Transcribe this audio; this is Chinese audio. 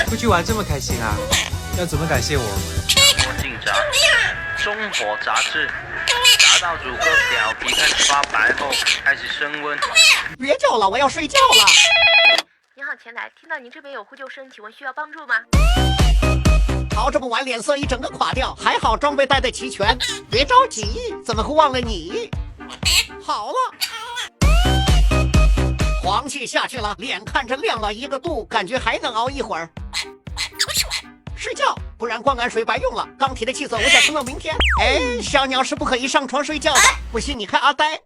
出去玩这么开心啊？要怎么感谢我？我姓炸，中火炸制，炸到主哥表皮开始发白后，开始升温。别叫了，我要睡觉了。您好，前台，听到您这边有呼救声，请问需要帮助吗？熬这么晚，脸色一整个垮掉，还好装备带的齐全。别着急，怎么会忘了你？好了，黄气下去了，脸看着亮了一个度，感觉还能熬一会儿。睡觉，不然灌溉水白用了。钢铁的气色，我想撑到明天。哎，小鸟是不可以上床睡觉的，不信你看阿呆。